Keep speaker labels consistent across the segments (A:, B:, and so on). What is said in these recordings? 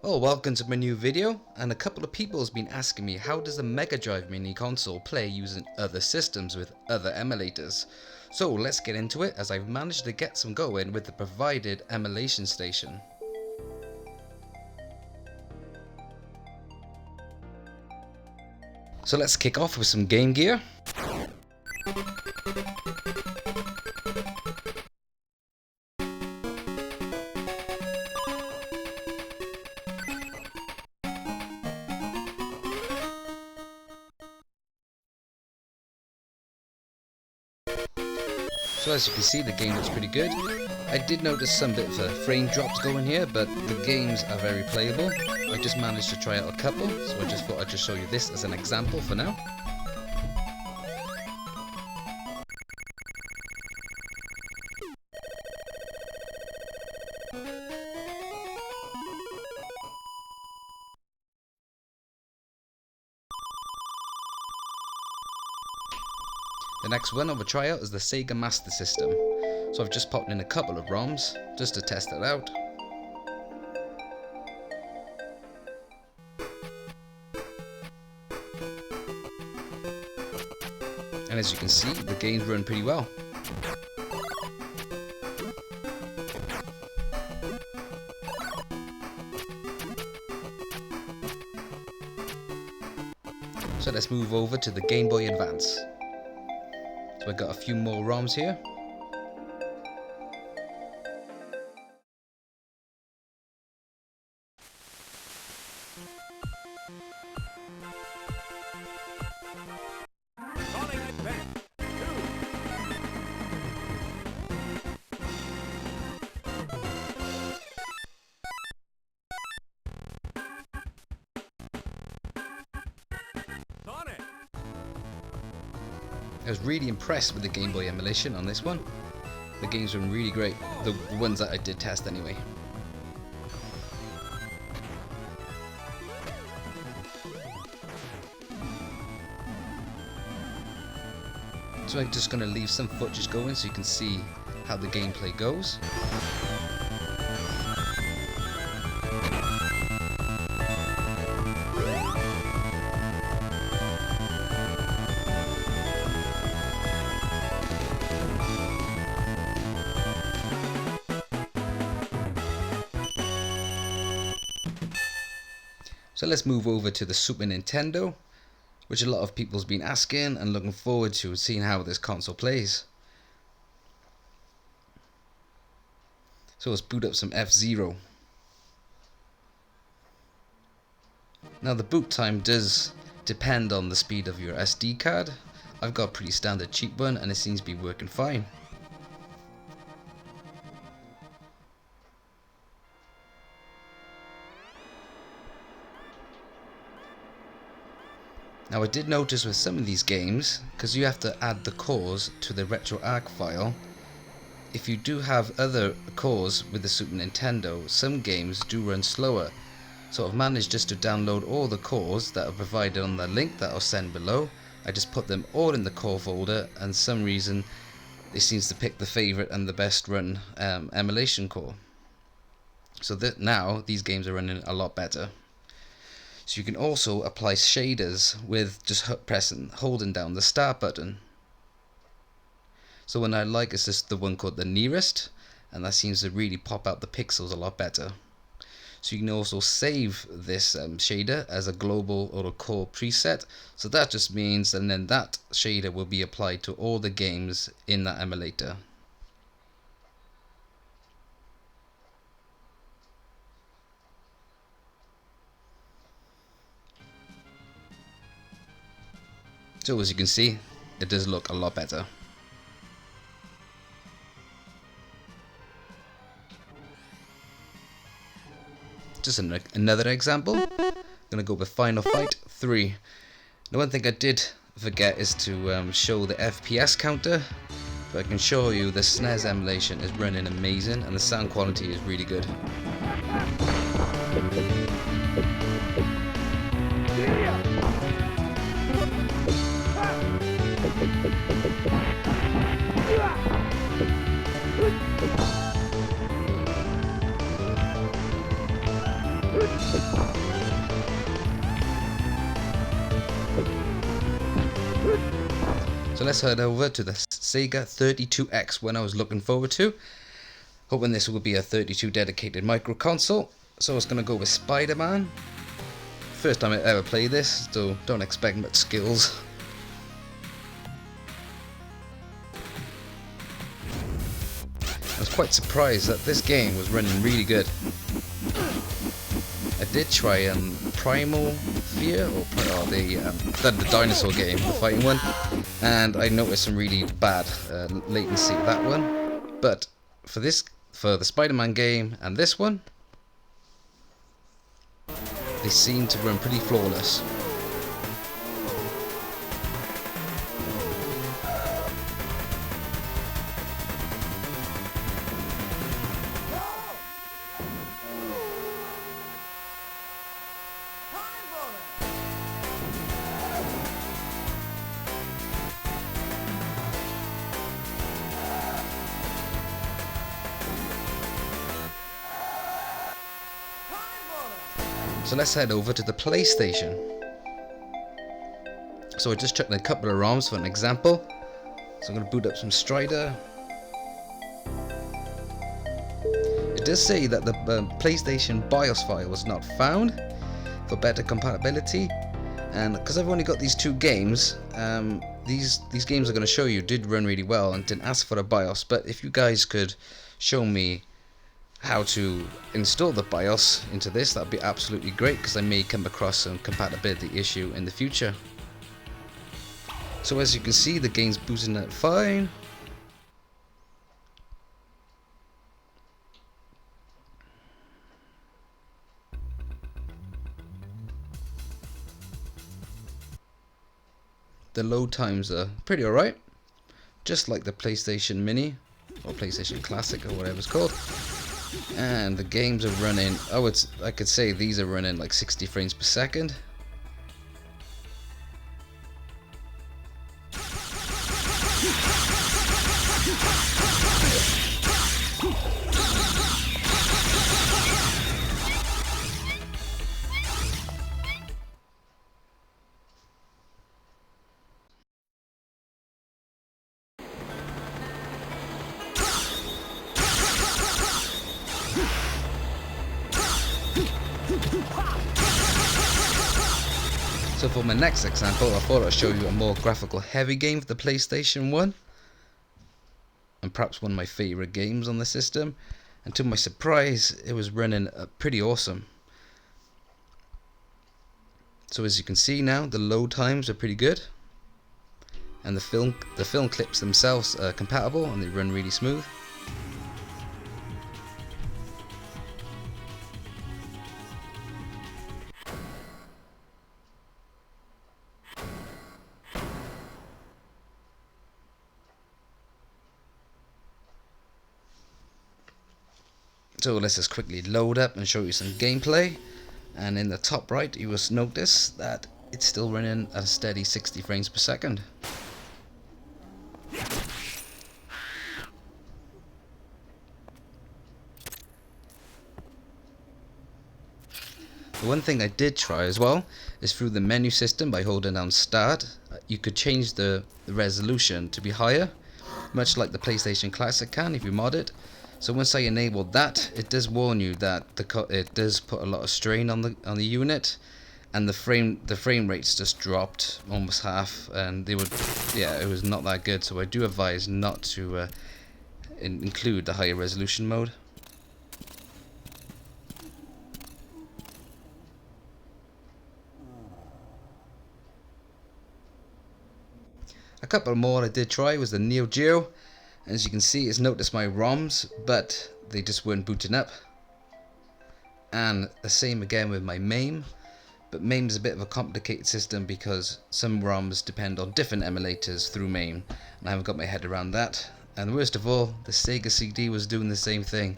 A: Well, welcome to my new video, and a couple of people has been asking me how does a Mega Drive mini console play using other systems with other emulators. So let's get into it, as I've managed to get some going with the provided emulation station. So let's kick off with some Game Gear. So as you can see, the game looks pretty good. I did notice some bit of frame drops going here, but the games are very playable. I just managed to try out a couple, so I just thought I'd just show you this as an example for now. The next one I will try out is the Sega Master System. So I've just popped in a couple of ROMs just to test it out. And as you can see, the games run pretty well. So let's move over to the Game Boy Advance. So I've got a few more ROMs here. I was really impressed with the Game Boy emulation on this one. The games were really great, the ones that I did test anyway. So I'm just going to leave some footage going so you can see how the gameplay goes. So let's move over to the Super Nintendo, which a lot of people's been asking and looking forward to seeing how this console plays. So let's boot up some F-Zero. Now the boot time does depend on the speed of your SD card. I've got a pretty standard cheap one and it seems to be working fine. Now I did notice with some of these games, because you have to add the cores to the RetroArch file, if you do have other cores with the Super Nintendo, some games do run slower. So I've managed just to download all the cores that are provided on the link that I'll send below. I just put them all in the core folder, and for some reason it seems to pick the favorite and the best run emulation core. So that now these games are running a lot better. So you can also apply shaders with just holding down the start button. So one I like is just the one called the Nearest, and that seems to really pop out the pixels a lot better. So you can also save this shader as a global or a core preset. So that just means and then that shader will be applied to all the games in that emulator. So as you can see, it does look a lot better. Just another example. I'm gonna go with Final Fight 3. The one thing I did forget is to show the FPS counter, but I can show you the SNES emulation is running amazing and the sound quality is really good. So let's head over to the Sega 32X, one I was looking forward to. Hoping this will be a 32 dedicated micro console. So I was going to go with Spider-Man. First time I ever played this, so don't expect much skills. I was quite surprised that this game was running really good. I did try Primal Fear, or the dinosaur game, the fighting one, and I noticed some really bad latency with that one. But for the Spider-Man game and this one, they seem to run pretty flawless. So let's head over to the PlayStation. So I just checked a couple of ROMs for an example. So I'm going to boot up some Strider. It does say that the PlayStation BIOS file was not found for better compatibility, and because I've only got these two games, these games I'm going to show you did run really well and didn't ask for a BIOS. But if you guys could show me how to install the BIOS into this, that'd be absolutely great, because I may come across some compatibility issue in the future. So as you can see, the game's booting up fine. The load times are pretty alright, just like the PlayStation Mini or PlayStation Classic or whatever it's called. And the games are running, I could say these are running like 60 frames per second. So for my next example, I thought I'd show you a more graphical heavy game for the PlayStation 1, and perhaps one of my favourite games on the system, and to my surprise it was running pretty awesome. So as you can see now, the load times are pretty good, and the film clips themselves are compatible and they run really smooth. So let's just quickly load up and show you some gameplay. And in the top right, you will notice that it's still running at a steady 60 frames per second. The one thing I did try as well is through the menu system. By holding down Start, you could change the resolution to be higher, much like the PlayStation Classic can if you mod it. So once I enabled that, it does warn you that it does put a lot of strain on the unit, and the frame rates just dropped almost half, and it was not that good. So I do advise not to include the higher resolution mode. A couple more I did try was the Neo Geo. As you can see, it's noticed my ROMs, but they just weren't booting up. And the same again with my MAME, but MAME is a bit of a complicated system because some ROMs depend on different emulators through MAME, and I haven't got my head around that. And worst of all, the Sega CD was doing the same thing,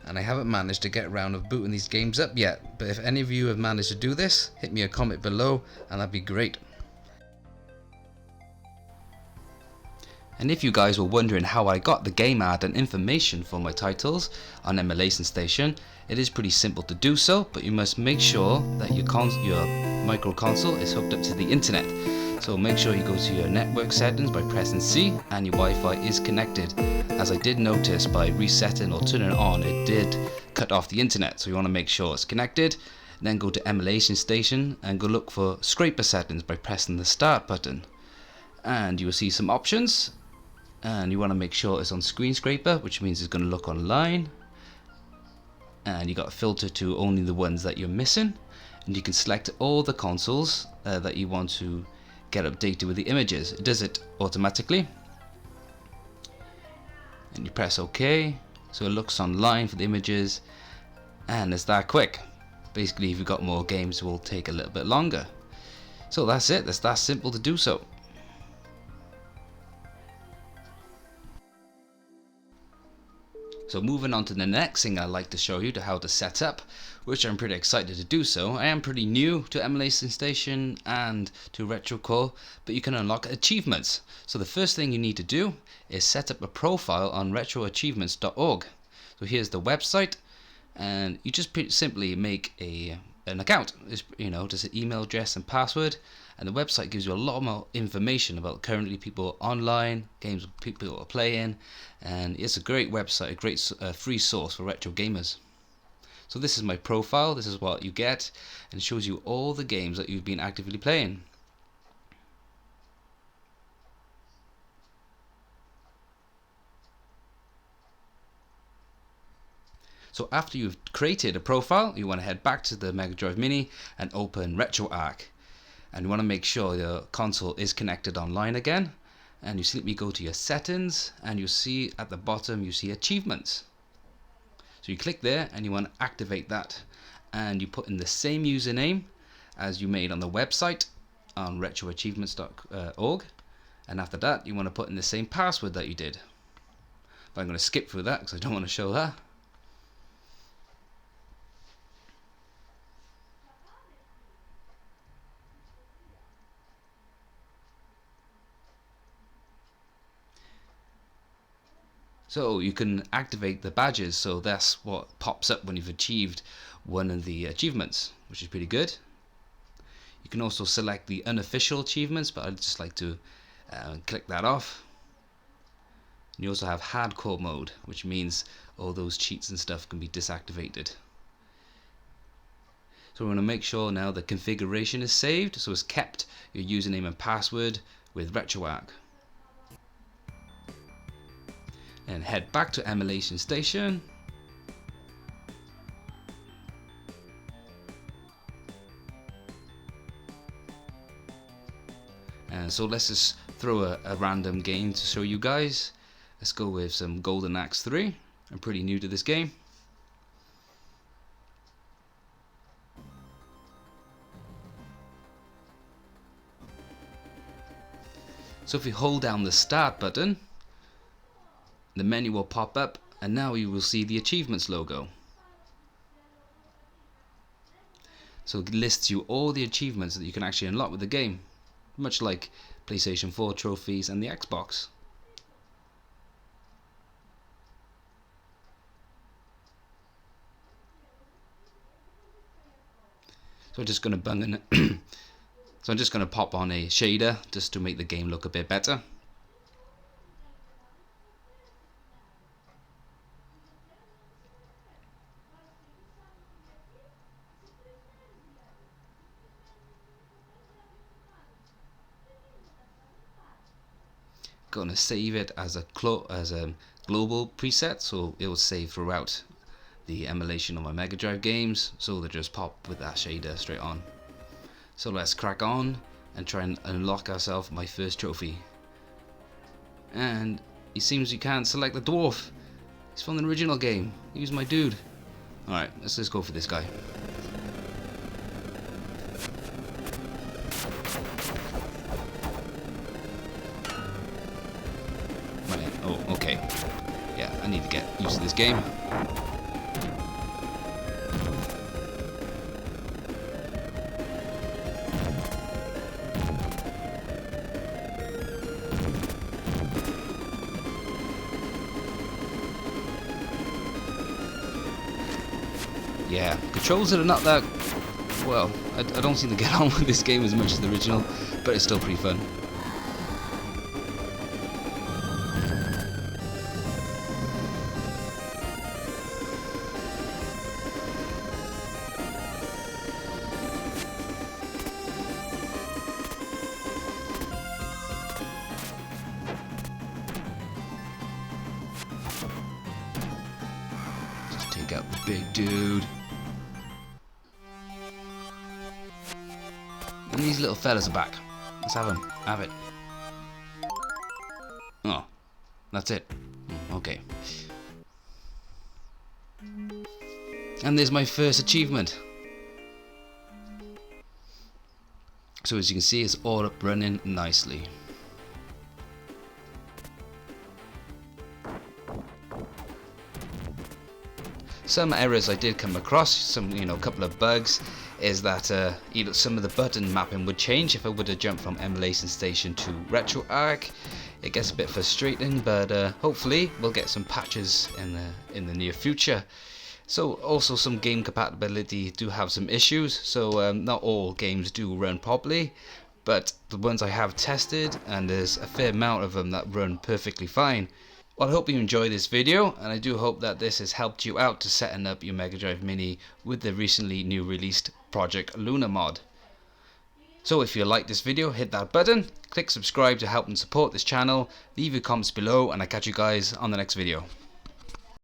A: and I haven't managed to get around of booting these games up yet. But if any of you have managed to do this, hit me a comment below and that'd be great. And if you guys were wondering how I got the game ad and information for my titles on Emulation Station, it is pretty simple to do so, but you must make sure that your micro console is hooked up to the internet. So make sure you go to your network settings by pressing C and your Wi-Fi is connected. As I did notice by resetting or turning it on, it did cut off the internet, so you want to make sure it's connected. Then go to emulation station and go look for scraper settings by pressing the start button. And you will see some options, and you want to make sure it's on screen scraper, which means it's going to look online. And you got to filter to only the ones that you're missing, and you can select all the consoles that you want to get updated with the images. It does it automatically, and you press OK, so it looks online for the images, and it's that quick. Basically, if you've got more games, it will take a little bit longer. So that's it, it's that simple to do so. So moving on to the next thing I'd like to show you to how to set up, which I'm pretty excited to do so. I am pretty new to Emulation Station and to Retro Core, but you can unlock achievements. So the first thing you need to do is set up a profile on retroachievements.org. So here's the website, and you just simply make an account. It's, just an email address and password, and the website gives you a lot more information about currently people online, games people are playing, and it's a great website, a great free source for retro gamers. So this is my profile, this is what you get, and it shows you all the games that you've been actively playing. So after you've created a profile, you want to head back to the Mega Drive Mini and open RetroArch. And you want to make sure your console is connected online again. And you simply go to your settings, and you see at the bottom you see achievements. So you click there and you want to activate that. And you put in the same username as you made on the website on retroachievements.org. And after that you want to put in the same password that you did. But I'm going to skip through that because I don't want to show that. So you can activate the badges, so that's what pops up when you've achieved one of the achievements, which is pretty good. You can also select the unofficial achievements, but I'd just like to click that off. And you also have hardcore mode, which means all those cheats and stuff can be deactivated. So we want to make sure now the configuration is saved, so it's kept your username and password with RetroArch. And head back to Emulation Station. And so let's just throw a random game to show you guys. Let's go with some Golden Axe 3. I'm pretty new to this game. So if you hold down the start button, the menu will pop up, and now you will see the achievements logo. So it lists you all the achievements that you can actually unlock with the game, much like PlayStation 4 trophies and the Xbox. So I'm just going to pop on a shader just to make the game look a bit better. Going to save it as a global preset, so it will save throughout the emulation of my Mega Drive games, so they just pop with that shader straight on. So let's crack on and try and unlock ourselves my first trophy. And it seems you can't select the dwarf. He's from the original game. He was my dude. Alright, let's just go for this guy. Right, oh, okay. Yeah, I need to get used to this game. Yeah, controls are not that well, I don't seem to get on with this game as much as the original, but it's still pretty fun. Just take out the big dude. And these little fellas are back. Let's have them. Have it. Oh, that's it. Okay. And there's my first achievement. So as you can see, it's all up running nicely. Some errors I did come across, some couple of bugs, is that some of the button mapping would change if I would have jumped from emulation station to RetroArch. It gets a bit frustrating, but hopefully we'll get some patches in the near future. So also some game compatibility do have some issues, so not all games do run properly, but the ones I have tested, and there's a fair amount of them that run perfectly fine. Well, I hope you enjoyed this video, and I do hope that this has helped you out to setting up your Mega Drive Mini with the recently new released Project Lunar mod. So if you like this video, hit that button, click subscribe to help and support this channel, leave your comments below, and I'll catch you guys on the next video.